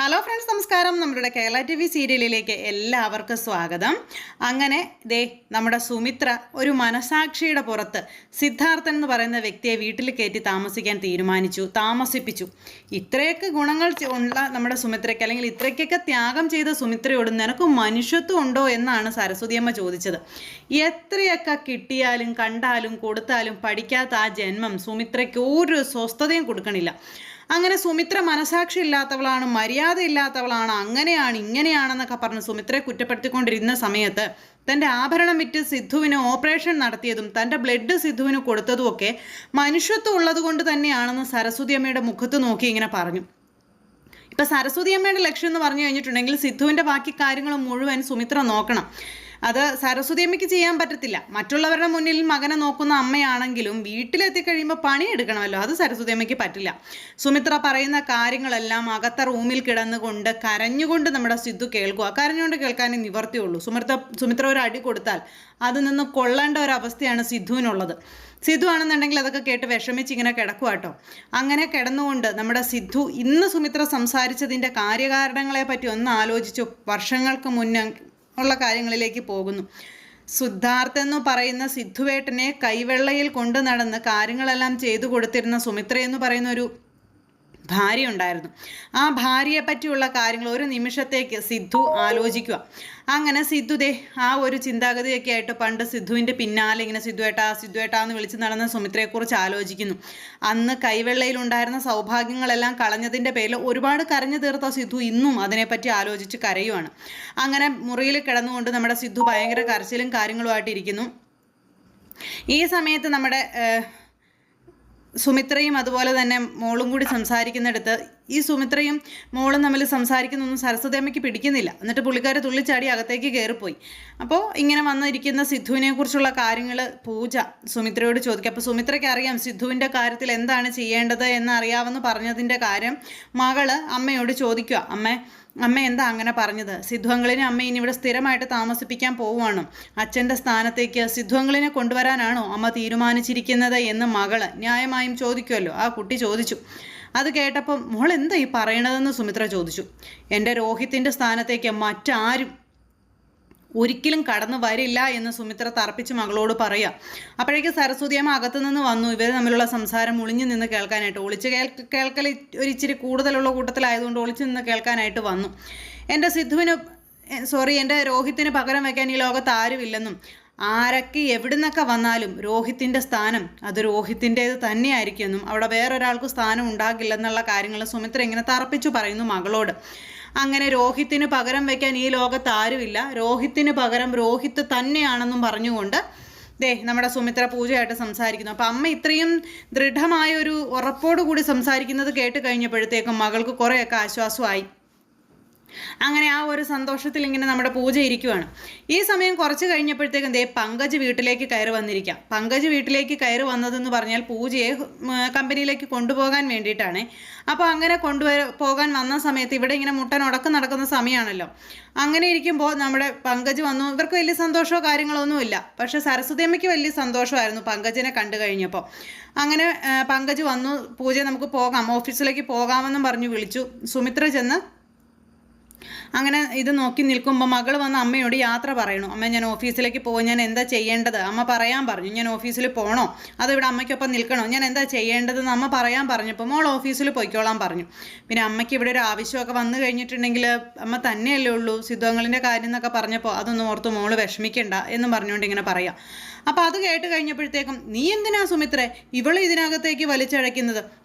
Hello friends, നമസ്കാരം. നമ്മുടെ Kerala T V സീരിയലിലേക്ക് എല്ലാവർക്കും സ്വാഗതം. അങ്ങനെ നമ്മുടെ സുമിത്ര ഒരു മനസാക്ഷിയുടെ പുറത്ത് സിദ്ധാർത്ഥൻ എന്ന് പറയുന്ന വ്യക്തിയെ വീട്ടിൽ കയറ്റി താമസിക്കാൻ താമസിപ്പിച്ചു. ഇത്രയൊക്കെ ഗുണങ്ങൾ ഉള്ള നമ്മുടെ സുമിത്രയ്ക്ക്, അല്ലെങ്കിൽ ഇത്രയ്ക്കൊക്കെ ത്യാഗം ചെയ്ത സുമിത്രയോട് നിനക്ക് മനുഷ്യത്വം ഉണ്ടോ എന്നാണ് സരസ്വതിയമ്മ ചോദിച്ചത്. എത്രയൊക്കെ കിട്ടിയാലും കണ്ടാലും കൊടുത്താലും പഠിക്കാത്ത ആ ജന്മം സുമിത്രയ്ക്ക് ഒരു സ്വസ്ഥതയും കൊടുക്കണില്ല. അങ്ങനെ സുമിത്ര മനസാക്ഷി ഇല്ലാത്തവളാണ്, മര്യാദ ഇല്ലാത്തവളാണ്, അങ്ങനെയാണ് ഇങ്ങനെയാണെന്നൊക്കെ പറഞ്ഞ് സുമിത്രയെ കുറ്റപ്പെടുത്തിക്കൊണ്ടിരുന്ന സമയത്ത് തൻ്റെ ആഭരണം വിറ്റ് സിദ്ധുവിന് ഓപ്പറേഷൻ നടത്തിയതും തൻ്റെ ബ്ലഡ് സിദ്ധുവിന് കൊടുത്തതുമൊക്കെ മനുഷ്യത്വം ഉള്ളത് കൊണ്ട് തന്നെയാണെന്ന് സരസ്വതി അമ്മയുടെ മുഖത്ത് നോക്കി ഇങ്ങനെ പറഞ്ഞു. ഇപ്പം സരസ്വതി അമ്മയുടെ ലക്ഷ്യം എന്ന് പറഞ്ഞു കഴിഞ്ഞിട്ടുണ്ടെങ്കിൽ സിദ്ധുവിൻ്റെ ബാക്കി കാര്യങ്ങൾ മുഴുവൻ സുമിത്ര നോക്കണം. അത് സരസ്വതി അമ്മയ്ക്ക് ചെയ്യാൻ പറ്റത്തില്ല. മറ്റുള്ളവരുടെ മുന്നിൽ മകനെ നോക്കുന്ന അമ്മയാണെങ്കിലും വീട്ടിലെത്തിക്കഴിയുമ്പോൾ പണിയെടുക്കണമല്ലോ, അത് സരസ്വതി അമ്മയ്ക്ക് പറ്റില്ല. സുമിത്ര പറയുന്ന കാര്യങ്ങളെല്ലാം അകത്ത റൂമിൽ കിടന്നുകൊണ്ട് കരഞ്ഞുകൊണ്ട് നമ്മുടെ സിദ്ധു കേൾക്കുക. കരഞ്ഞുകൊണ്ട് കേൾക്കാനേ നിവർത്തിയുള്ളൂ. സുമിത്ര ഒരു അടി കൊടുത്താൽ അത് നിന്ന് കൊള്ളേണ്ട ഒരവസ്ഥയാണ് സിദ്ധുവിനുള്ളത്. സിദ്ധു ആണെന്നുണ്ടെങ്കിൽ അതൊക്കെ കേട്ട് വിഷമിച്ച് ഇങ്ങനെ കിടക്കുക കേട്ടോ. അങ്ങനെ കിടന്നുകൊണ്ട് നമ്മുടെ സിദ്ധു ഇന്ന് സുമിത്ര സംസാരിച്ചതിൻ്റെ കാര്യകാരണങ്ങളെ പറ്റി ഒന്ന് ആലോചിച്ചു വർഷങ്ങൾക്ക് മുന്നേ ഉള്ള കാര്യങ്ങളിലേക്ക് പോകുന്നു. സിദ്ധാർത്ഥ എന്ന് പറയുന്ന സിദ്ധുവേട്ടനെ കൈവെള്ളയിൽ കൊണ്ടു നടന്ന് കാര്യങ്ങളെല്ലാം ചെയ്തു കൊടുത്തിരുന്ന സുമിത്ര എന്ന് പറയുന്ന ഒരു ഭാര്യ ഉണ്ടായിരുന്നു. ആ ഭാര്യയെ പറ്റിയുള്ള കാര്യങ്ങൾ ഒരു നിമിഷത്തേക്ക് സിദ്ധു ആലോചിക്കുക. അങ്ങനെ സിദ്ധു ആ ഒരു ചിന്താഗതിയൊക്കെ ആയിട്ട് പണ്ട് സിദ്ധുവിൻ്റെ പിന്നാലെ ഇങ്ങനെ സിദ്ധുവേട്ടാ എന്ന് വിളിച്ച് നടന്ന സുമിത്രയെക്കുറിച്ച് ആലോചിക്കുന്നു. അന്ന് കൈവെള്ളയിലുണ്ടായിരുന്ന സൗഭാഗ്യങ്ങളെല്ലാം കളഞ്ഞതിൻ്റെ പേരിൽ ഒരുപാട് കരഞ്ഞു തീർത്ത സിദ്ധു ഇന്നും അതിനെപ്പറ്റി ആലോചിച്ച് കരയുവാണ്. അങ്ങനെ മുറിയിൽ കിടന്നുകൊണ്ട് നമ്മുടെ സിദ്ധു ഭയങ്കര കരച്ചിലും കാര്യങ്ങളുമായിട്ടിരിക്കുന്നു. ഈ സമയത്ത് നമ്മുടെ സുമിത്രയും അതുപോലെ തന്നെ മോളും കൂടി സംസാരിക്കുന്നിടത്ത് ഈ സുമിത്രയും മോളും തമ്മിൽ സംസാരിക്കുന്നൊന്നും സരസ്വതി അമ്മയ്ക്ക് പിടിക്കുന്നില്ല. എന്നിട്ട് പുള്ളിക്കാരെ തുള്ളിച്ചാടി അകത്തേക്ക് കയറിപ്പോയി. അപ്പോൾ ഇങ്ങനെ വന്നിരിക്കുന്ന സിദ്ധുവിനെ കുറിച്ചുള്ള കാര്യങ്ങൾ പൂജ സുമിത്രയോട് ചോദിക്കുക. അപ്പോൾ സുമിത്രയ്ക്ക് അറിയാം സിദ്ധുവിൻ്റെ കാര്യത്തിൽ എന്താണ് ചെയ്യേണ്ടത് എന്നറിയാമെന്ന് പറഞ്ഞതിൻ്റെ കാര്യം മകള് അമ്മയോട് ചോദിക്കുക. അമ്മ എന്താ അങ്ങനെ പറഞ്ഞത്? സിദ്ധുവങ്ങളിനെ അമ്മ ഇനി ഇവിടെ സ്ഥിരമായിട്ട് താമസിപ്പിക്കാൻ പോവുകയാണ്. അച്ഛൻ്റെ സ്ഥാനത്തേക്ക് സിദ്ധുവങ്ങളിനെ കൊണ്ടുവരാനാണോ അമ്മ തീരുമാനിച്ചിരിക്കുന്നത് എന്ന് മകള് ന്യായമായും ചോദിക്കുമല്ലോ. ആ കുട്ടി ചോദിച്ചു. അത് കേട്ടപ്പം മോൾ എന്താ ഈ പറയണതെന്ന് സുമിത്ര ചോദിച്ചു. എൻ്റെ രോഹിത്തിൻ്റെ സ്ഥാനത്തേക്ക് മറ്റാരും ഒരിക്കലും കടന്നു വരില്ല എന്ന് സുമിത്ര തർപ്പിച്ച് മകളോട് പറയുക. അപ്പോഴേക്ക് സരസ്വതിയമ്മ അകത്തു നിന്ന് വന്നു. ഇവർ തമ്മിലുള്ള സംസാരം ഒളിഞ്ഞു നിന്ന് കേൾക്കാനായിട്ട്, ഒളിച്ച് കേൾക്കൽ ഒരു ഇച്ചിരി കൂടുതലുള്ള കൂട്ടത്തിലായതുകൊണ്ട് ഒളിച്ചു നിന്ന് കേൾക്കാനായിട്ട് വന്നു. എൻ്റെ രോഹിത്തിന് പകരം വയ്ക്കാൻ ഈ ലോകത്ത് ആരുമില്ലെന്നും ആരൊക്കെ എവിടുന്നൊക്കെ വന്നാലും രോഹിത്തിൻ്റെ സ്ഥാനം അത് രോഹിത്തിൻ്റേത് തന്നെയായിരിക്കുമെന്നും അവിടെ വേറൊരാൾക്ക് സ്ഥാനം ഉണ്ടാകില്ലെന്നുള്ള കാര്യങ്ങൾ സുമിത്ര ഇങ്ങനെ തർപ്പിച്ചു പറയുന്നു മകളോട്. അങ്ങനെ രോഹിത്തിന് പകരം വയ്ക്കാൻ ഈ ലോകത്ത് ആരുമില്ല, രോഹിത്തിന് പകരം രോഹിത്ത് തന്നെയാണെന്നും പറഞ്ഞുകൊണ്ട് നമ്മുടെ സുമിത്ര പൂജയായിട്ട് സംസാരിക്കുന്നു. അപ്പം അമ്മ ഇത്രയും ദൃഢമായ ഒരു ഉറപ്പോടുകൂടി സംസാരിക്കുന്നത് കേട്ട് കഴിഞ്ഞപ്പോഴത്തേക്കും മകൾക്ക് കുറേയൊക്കെ ആശ്വാസമായി. അങ്ങനെ ആ ഒരു സന്തോഷത്തിൽ ഇങ്ങനെ നമ്മുടെ പൂജ ഇരിക്കുവാണ്. ഈ സമയം കുറച്ച് കഴിഞ്ഞപ്പോഴത്തേക്കും പങ്കജ് വീട്ടിലേക്ക് കയറി വന്നിരിക്കാം. പങ്കജ് വീട്ടിലേക്ക് കയറി വന്നതെന്ന് പറഞ്ഞാൽ പൂജയെ കമ്പനിയിലേക്ക് കൊണ്ടുപോകാൻ വേണ്ടിയിട്ടാണ്. അപ്പോൾ അങ്ങനെ പോകാൻ വന്ന സമയത്ത് ഇവിടെ ഇങ്ങനെ മുട്ടനുടക്കം നടക്കുന്ന സമയമാണല്ലോ. അങ്ങനെ ഇരിക്കുമ്പോൾ നമ്മുടെ പങ്കജ് വന്നു. ഇവർക്ക് വലിയ സന്തോഷമോ കാര്യങ്ങളൊന്നുമില്ല. പക്ഷേ സരസ്വതിയമ്മയ്ക്ക് വലിയ സന്തോഷമായിരുന്നു പങ്കജിനെ കണ്ടു കഴിഞ്ഞപ്പോൾ. അങ്ങനെ പങ്കജ് വന്നു. പൂജ നമുക്ക് പോകാം, ഓഫീസിലേക്ക് പോകാമെന്നും പറഞ്ഞു വിളിച്ചു. സുമിത്ര ചെന്ന് അങ്ങനെ ഇത് നോക്കി നിൽക്കുമ്പോൾ മകൾ വന്ന് അമ്മയോട് യാത്ര പറയണു. അമ്മ ഞാൻ ഓഫീസിലേക്ക് പോകും, ഞാൻ എന്താ ചെയ്യേണ്ടത്? അമ്മ പറയാൻ പറഞ്ഞു. ഞാൻ ഓഫീസിൽ പോകണോ അതോ ഇവിടെ അമ്മയ്ക്കൊപ്പം നിൽക്കണോ, ഞാൻ എന്താ ചെയ്യേണ്ടതെന്ന് അമ്മ പറയാൻ പറഞ്ഞപ്പോൾ മോൾ ഓഫീസിൽ പോയിക്കോളാൻ പറഞ്ഞു. പിന്നെ അമ്മയ്ക്ക് ഇവിടെ ഒരു ആവശ്യമൊക്കെ വന്നു കഴിഞ്ഞിട്ടുണ്ടെങ്കിൽ അമ്മ തന്നെയല്ലേ ഉള്ളൂ, സിദ്ധുവങ്ങളിൻ്റെ കാര്യം എന്നൊക്കെ പറഞ്ഞപ്പോൾ അതൊന്നും ഓർത്ത് മോള് വിഷമിക്കണ്ട എന്നും പറഞ്ഞുകൊണ്ട് ഇങ്ങനെ പറയാം. അപ്പോൾ അത് കേട്ട് കഴിഞ്ഞപ്പോഴത്തേക്കും നീ എന്തിനാ സുമിത്രേ ഇവളെ ഇതിനകത്തേക്ക്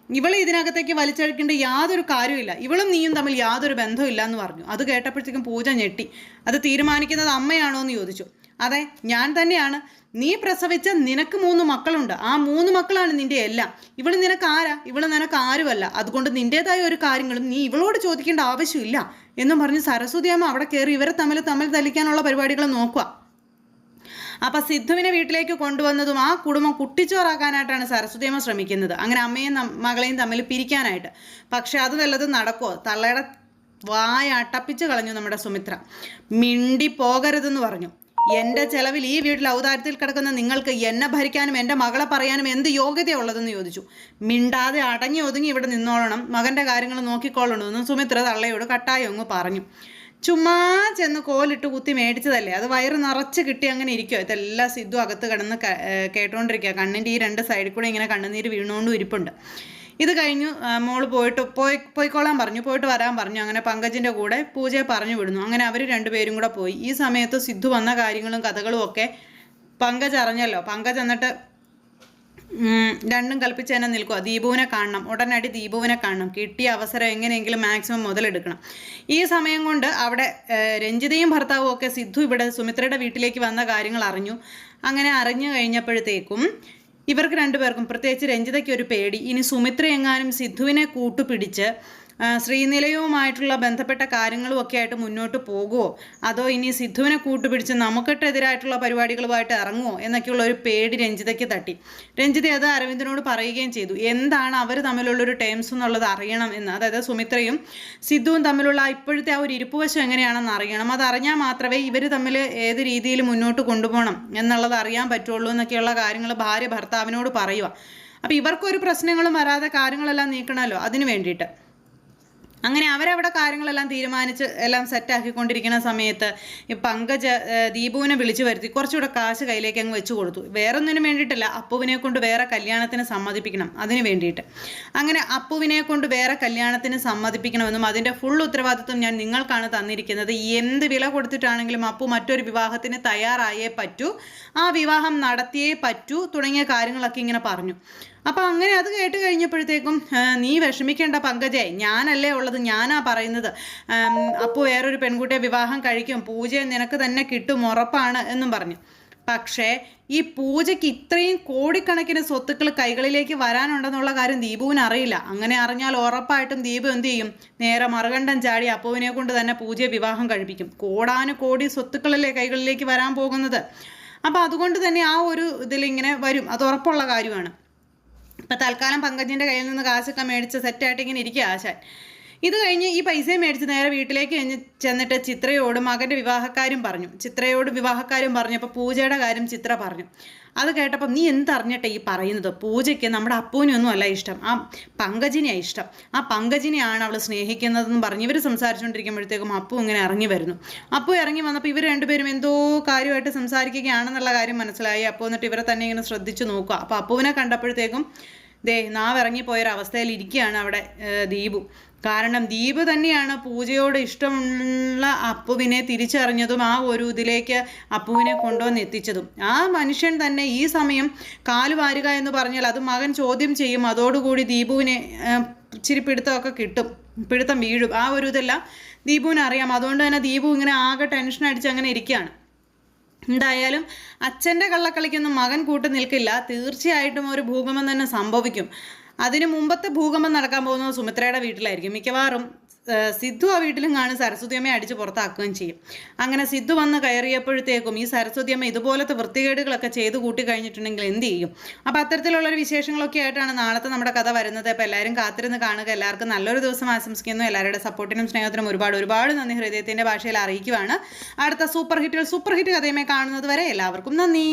വലിച്ചഴക്കേണ്ട യാതൊരു കാര്യമില്ല, ഇവളും നീയും തമ്മിൽ യാതൊരു ബന്ധമില്ല എന്ന് പറഞ്ഞു. അത് കേട്ടപ്പോഴത്തേക്കും പൂജ ഞെട്ടി. അത് തീരുമാനിക്കുന്നത് അമ്മയാണോ എന്ന് ചോദിച്ചു. അതെ, ഞാൻ തന്നെയാണ്. നീ പ്രസവിച്ച നിനക്ക് 3 മക്കളുണ്ട്. ആ 3 മക്കളാണ് നിന്റെ എല്ലാം. ഇവള് നിനക്ക് ആരുമല്ല. അതുകൊണ്ട് നിൻ്റെതായ ഒരു കാര്യങ്ങളും നീ ഇവളോട് ചോദിക്കേണ്ട ആവശ്യമില്ല എന്നും പറഞ്ഞ് സരസ്വതി അമ്മ അവിടെ കയറി ഇവരെ തമ്മിൽ തല്ലിക്കാനുള്ള പരിപാടികൾ നോക്കുക. അപ്പം സിദ്ധുവിനെ വീട്ടിലേക്ക് കൊണ്ടുവന്നതും ആ കുടുംബം കുട്ടിച്ചോറാക്കാനായിട്ടാണ് സരസ്വതിയമ്മ ശ്രമിക്കുന്നത്. അങ്ങനെ അമ്മയും മകളെയും തമ്മിൽ പിരിക്കാനായിട്ട്. പക്ഷെ അത് വല്ലതും നടക്കുമോ? തള്ളയുടെ വായ അട്ടപ്പിച്ച് കളഞ്ഞു നമ്മുടെ സുമിത്ര. മിണ്ടി പോകരുതെന്ന് പറഞ്ഞു. എൻ്റെ ചെലവിൽ ഈ വീട്ടിൽ ഔദാര്യത്തിൽ കിടക്കുന്ന നിങ്ങൾക്ക് എന്നെ ഭരിക്കാനും എൻ്റെ മകളെ പറയാനും എന്ത് യോഗ്യതയുള്ളതെന്ന് ചോദിച്ചു. മിണ്ടാതെ അടങ്ങി ഒതുങ്ങി ഇവിടെ നിന്നോളണം, മകൻ്റെ കാര്യങ്ങൾ നോക്കിക്കോളണമെന്ന് സുമിത്ര തള്ളയോട് കട്ടായം അങ്ങ് പറഞ്ഞു. ചുമ്മാ ചെന്ന് കോലിട്ട് കുത്തി മേടിച്ചതല്ലേ, അത് വയറ് നിറച്ച് കിട്ടി അങ്ങനെ ഇരിക്കുമോ? ഇതെല്ലാം സിദ്ധു അകത്ത് കിടന്ന് കേട്ടോണ്ടിരിക്കുക. കണ്ണിൻ്റെ ഈ രണ്ട് സൈഡിൽ കൂടെ ഇങ്ങനെ കണ്ണുനീര് വീണുകൊണ്ടും ഇരിപ്പുണ്ട്. ഇത് കഴിഞ്ഞു മോള് പോയിക്കോളാൻ പറഞ്ഞു, പോയിട്ട് വരാൻ പറഞ്ഞു. അങ്ങനെ പങ്കജിൻ്റെ കൂടെ പൂജയെ പറഞ്ഞു വിടുന്നു. അങ്ങനെ അവർ രണ്ടുപേരും കൂടെ പോയി. ഈ സമയത്ത് സിദ്ധു വന്ന കാര്യങ്ങളും കഥകളും ഒക്കെ പങ്കജ് അറിഞ്ഞല്ലോ. പങ്കജ് എന്നിട്ട് രണ്ടും കൽപ്പിച്ച് തന്നെ നിൽക്കുക. ദീപുവിനെ കാണണം, ഉടനടി ദീപുവിനെ കാണണം, കിട്ടിയ അവസരം എങ്ങനെയെങ്കിലും മാക്സിമം മുതലെടുക്കണം. ഈ സമയം കൊണ്ട് അവിടെ രഞ്ജിതയും ഭർത്താവും ഒക്കെ സിദ്ധു ഇവിടെ സുമിത്രയുടെ വീട്ടിലേക്ക് വന്ന കാര്യങ്ങൾ അറിഞ്ഞു. അങ്ങനെ അറിഞ്ഞു കഴിഞ്ഞപ്പോഴത്തേക്കും ഇവർക്ക് രണ്ടുപേർക്കും, പ്രത്യേകിച്ച് രഞ്ജിതയ്ക്ക് ഒരു പേടി, ഇനി സുമിത്ര എങ്ങാനും സിദ്ധുവിനെ കൂട്ടുപിടിച്ച് ശ്രീനിലയവുമായിട്ടുള്ള ബന്ധപ്പെട്ട കാര്യങ്ങളും ഒക്കെ ആയിട്ട് മുന്നോട്ട് പോകുമോ, അതോ ഇനി സിദ്ധുവിനെ കൂട്ടുപിടിച്ച് നമുക്കെതിരായിട്ടുള്ള പരിപാടികളുമായിട്ട് ഇറങ്ങുമോ എന്നൊക്കെയുള്ള ഒരു പേടി രഞ്ജിതയ്ക്ക് തട്ടി. രഞ്ജിത അത് അരവിന്ദനോട് പറയുകയും ചെയ്തു. എന്താണ് അവർ തമ്മിലുള്ളൊരു ടേംസ് എന്നുള്ളത് അറിയണം എന്ന്, അതായത് സുമിത്രയും സിദ്ധുവും തമ്മിലുള്ള ഇപ്പോഴത്തെ ആ ഒരു ഇരിപ്പുവശം എങ്ങനെയാണെന്ന് അറിയണം. അതറിഞ്ഞാൽ മാത്രമേ ഇവർ തമ്മിൽ ഏത് രീതിയിൽ മുന്നോട്ട് കൊണ്ടുപോകണം എന്നുള്ളത് അറിയാൻ പറ്റുള്ളൂ എന്നൊക്കെയുള്ള കാര്യങ്ങൾ ഭാര്യ ഭർത്താവിനോട് പറയുക. അപ്പോൾ ഇവർക്കൊരു പ്രശ്നങ്ങളും വരാതെ കാര്യങ്ങളെല്ലാം നീക്കണമല്ലോ, അതിന് വേണ്ടിയിട്ട്. അങ്ങനെ അവരവിടെ കാര്യങ്ങളെല്ലാം തീരുമാനിച്ച് എല്ലാം സെറ്റാക്കിക്കൊണ്ടിരിക്കുന്ന സമയത്ത് ഈ പങ്കജ് ദീപുവിനെ വിളിച്ചു വരുത്തി കുറച്ചുകൂടെ കാശ് കയ്യിലേക്ക് അങ്ങ് വെച്ച് കൊടുത്തു. വേറൊന്നിനും വേണ്ടിയിട്ടല്ല, അപ്പുവിനെ കൊണ്ട് വേറെ കല്യാണത്തിന് സമ്മതിപ്പിക്കണം, അതിന് വേണ്ടിയിട്ട്. അങ്ങനെ അപ്പുവിനെ കൊണ്ട് വേറെ കല്യാണത്തിന് സമ്മതിപ്പിക്കണമെന്നും അതിൻ്റെ ഫുൾ ഉത്തരവാദിത്വം ഞാൻ നിങ്ങൾക്കാണ് തന്നിരിക്കുന്നത്, എന്ത് വില കൊടുത്തിട്ടാണെങ്കിലും അപ്പു മറ്റൊരു വിവാഹത്തിന് തയ്യാറായേ പറ്റൂ, ആ വിവാഹം നടത്തിയേ പറ്റൂ തുടങ്ങിയ കാര്യങ്ങളൊക്കെ ഇങ്ങനെ പറഞ്ഞു. അപ്പം അങ്ങനെ അത് കേട്ട് കഴിഞ്ഞപ്പോഴത്തേക്കും നീ വിഷമിക്കേണ്ട പങ്കജേ, ഞാനല്ലേ ഉള്ളത്, ഞാനാ പറയുന്നത്, അപ്പോൾ വേറൊരു പെൺകുട്ടിയെ വിവാഹം കഴിക്കും, പൂജയെ നിനക്ക് തന്നെ കിട്ടും ഉറപ്പാണ് എന്നും പറഞ്ഞു. പക്ഷേ ഈ പൂജയ്ക്ക് ഇത്രയും കോടിക്കണക്കിന് സ്വത്തുക്കൾ കൈകളിലേക്ക് വരാനുണ്ടെന്നുള്ള കാര്യം ദീപുവിന് അറിയില്ല. അങ്ങനെ അറിഞ്ഞാൽ ഉറപ്പായിട്ടും ദീപു എന്ത് ചെയ്യും, നേരെ മറുകണ്ഠം ചാടി അപ്പുവിനെ കൊണ്ട് തന്നെ പൂജയെ വിവാഹം കഴിപ്പിക്കും. കോടാനുകോടി സ്വത്തുക്കളല്ലേ കൈകളിലേക്ക് വരാൻ പോകുന്നത്. അപ്പോൾ അതുകൊണ്ട് തന്നെ ആ ഒരു ഇതിലിങ്ങനെ വരും, അത് ഉറപ്പുള്ള കാര്യമാണ്. ഇപ്പം തൽക്കാലം പങ്കജിൻ്റെ കയ്യിൽ നിന്ന് കാശൊക്കെ മേടിച്ച് സെറ്റായിട്ട് ഇങ്ങനെ ഇരിക്കുക ആശാൻ. ഇത് കഴിഞ്ഞ് ഈ പൈസയും മേടിച്ച് നേരെ വീട്ടിലേക്ക് ചെന്നിട്ട് ചിത്രയോട് മകൻ്റെ വിവാഹക്കാരും പറഞ്ഞപ്പോൾ പൂജയുടെ കാര്യം ചിത്ര പറഞ്ഞു. അത് കേട്ടപ്പോൾ നീ എന്തറിഞ്ഞിട്ടേ ഈ പറയുന്നത്, പൂജയ്ക്ക് നമ്മുടെ അപ്പൂനൊന്നും അല്ല ഇഷ്ടം, ആ പങ്കജിനെയാണ് ഇഷ്ടം, ആ പങ്കജിനെയാണ് അവൾ സ്നേഹിക്കുന്നതെന്ന് പറഞ്ഞ് ഇവർ സംസാരിച്ചുകൊണ്ടിരിക്കുമ്പോഴത്തേക്കും അപ്പു ഇങ്ങനെ ഇറങ്ങി വരുന്നു. അപ്പു ഇറങ്ങി വന്നപ്പോൾ ഇവർ രണ്ടുപേരും എന്തോ കാര്യമായിട്ട് സംസാരിക്കുകയാണെന്നുള്ള കാര്യം മനസ്സിലായി. അപ്പോൾ എന്നിട്ട് ഇവരെ തന്നെ ഇങ്ങനെ ശ്രദ്ധിച്ചു നോക്കുക. അപ്പോൾ അപ്പുവിനെ കണ്ടപ്പോഴത്തേക്കും നാവിറങ്ങിപ്പോയൊരവസ്ഥയിൽ ഇരിക്കുകയാണ് അവിടെ ദീപു. കാരണം ദീപ് തന്നെയാണ് പൂജയോട് ഇഷ്ടമുള്ള അപ്പുവിനെ തിരിച്ചറിഞ്ഞതും ആ ഒരു ഇതിലേക്ക് അപ്പുവിനെ കൊണ്ടുവന്ന് എത്തിച്ചതും. ആ മനുഷ്യൻ തന്നെ ഈ സമയം കാലുവാരുക എന്ന് പറഞ്ഞാൽ അത് മകൻ ചോദ്യം ചെയ്യും, അതോടുകൂടി ദീപുവിനെ ഇച്ചിരി പിടുത്തമൊക്കെ കിട്ടും, പിടുത്തം വീഴും. ആ ഒരു ഇതെല്ലാം ദീപുവിന് അറിയാം. അതുകൊണ്ട് തന്നെ ദീപു ഇങ്ങനെ ആകെ ടെൻഷൻ അടിച്ച് അങ്ങനെ ഇരിക്കുകയാണ്. എന്തായാലും അച്ഛൻ്റെ കള്ളക്കളിക്കൊന്നും മകൻ കൂട്ടു നിൽക്കില്ല, തീർച്ചയായിട്ടും ഒരു ഭൂകമ്പം തന്നെ സംഭവിക്കും. അതിന് മുമ്പത്തെ ഭൂകമ്പം നടക്കാൻ പോകുന്നത് സുമിത്രയുടെ വീട്ടിലായിരിക്കും. മിക്കവാറും സിദ്ധു ആ വീട്ടിലും കാണും, സരസ്വതി അമ്മയെ അടിച്ച് പുറത്താക്കുകയും ചെയ്യും. അങ്ങനെ സിദ്ധു വന്ന് കയറിയപ്പോഴത്തേക്കും ഈ സരസ്വതി അമ്മ ഇതുപോലത്തെ വൃത്തികേടുകളൊക്കെ ചെയ്ത് കൂട്ടി കഴിഞ്ഞിട്ടുണ്ടെങ്കിൽ എന്ത് ചെയ്യും? അപ്പോൾ അത്തരത്തിലുള്ളൊരു വിശേഷങ്ങളൊക്കെ ആയിട്ടാണ് നാളത്തെ നമ്മുടെ കഥ വരുന്നത്. അപ്പോൾ എല്ലാവരും കാത്തിരുന്ന് കാണുക. എല്ലാവർക്കും നല്ലൊരു ദിവസം ആശംസിക്കുന്നു. എല്ലാവരുടെ സപ്പോർട്ടിനും സ്നേഹത്തിനും ഒരുപാട് നന്ദി ഹൃദയത്തിൻ്റെ ഭാഷയിൽ അറിയിക്കുവാണ്. അടുത്ത സൂപ്പർ ഹിറ്റ് കഥയുമായി കാണുന്നത് വരെ എല്ലാവർക്കും നന്ദി.